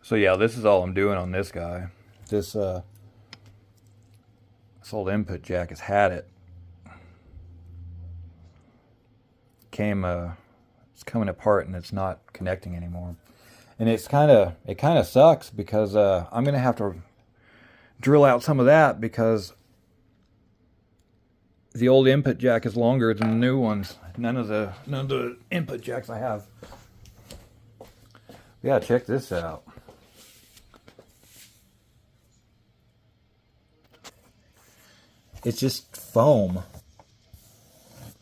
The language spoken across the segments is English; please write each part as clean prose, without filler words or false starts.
So yeah, this is all I'm doing on this guy. This old input jack has had it. It's coming apart and it's not connecting anymore. And it kind of sucks because I'm gonna have to drill out some of that because the old input jack is longer than the new ones. None of the input jacks I have. Yeah, check this out. It's just foam.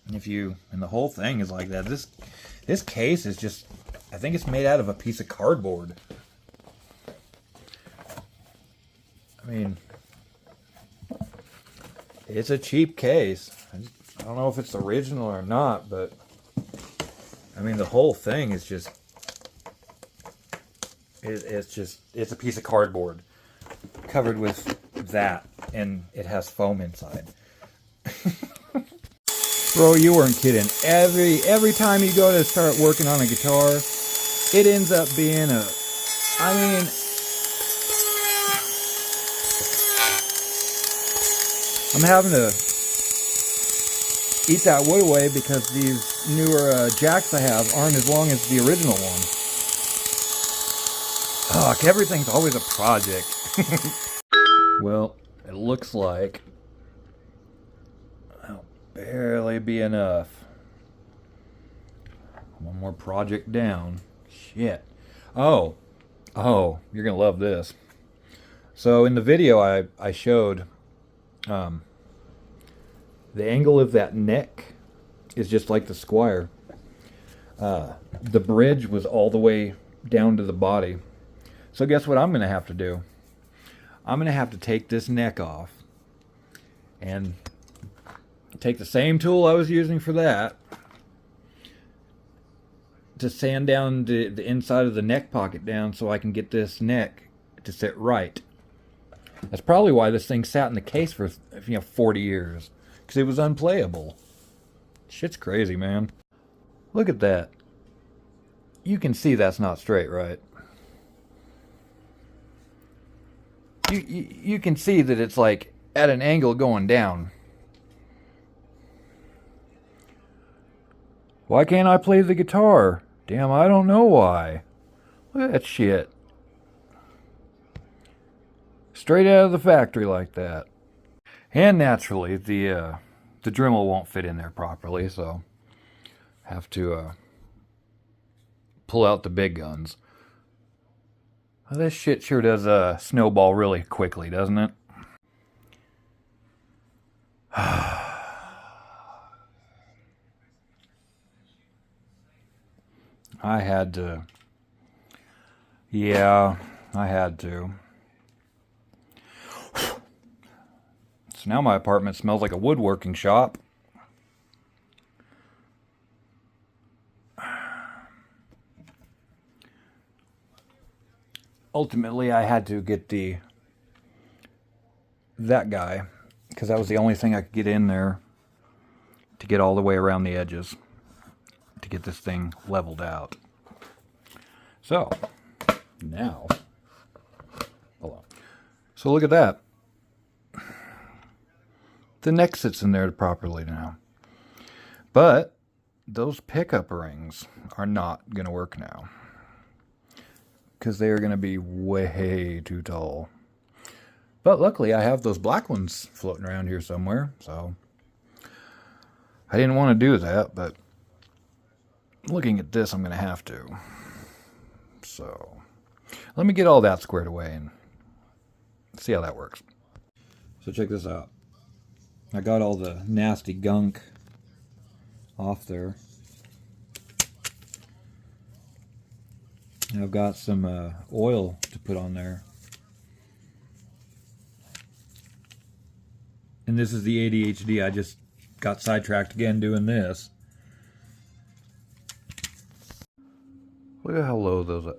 And the whole thing is like that. This case is just, I think it's made out of a piece of cardboard. I mean, it's a cheap case. I don't know if it's original or not, but I mean, the whole thing is just, it's a piece of cardboard covered with that, and it has foam inside. Bro, you weren't kidding. Every time you go to start working on a guitar, it ends up being I mean, I'm having to eat that wood away because these newer jacks I have aren't as long as the original one. Fuck, everything's always a project. Well, it looks like that'll barely be enough. One more project down. Shit. Oh, you're gonna love this. So in the video I showed the angle of that neck is just like the Squire. The bridge was all the way down to the body. So guess what I'm going to have to do? I'm going to have to take this neck off and take the same tool I was using for that to sand down the inside of the neck pocket down so I can get this neck to sit right. That's probably why this thing sat in the case for 40 years. Because it was unplayable. Shit's crazy, man. Look at that. You can see that's not straight, right? You can see that it's like at an angle going down. Why can't I play the guitar? Damn, I don't know why. Look at that shit. Straight out of the factory like that. And naturally, the Dremel won't fit in there properly, so have to pull out the big guns. Well, this shit sure does snowball really quickly, doesn't it? I had to. Yeah, I had to. So now my apartment smells like a woodworking shop. Ultimately, I had to get that guy because that was the only thing I could get in there to get all the way around the edges to get this thing leveled out. So now, hold on. So look at that. The neck sits in there properly now. But those pickup rings are not going to work now. Because they are going to be way too tall. But luckily I have those black ones floating around here somewhere. So I didn't want to do that, but looking at this I'm going to have to. So let me get all that squared away and see how that works. So check this out. I got all the nasty gunk off there. And I've got some oil to put on there. And this is the ADHD. I just got sidetracked again doing this. Look at how low those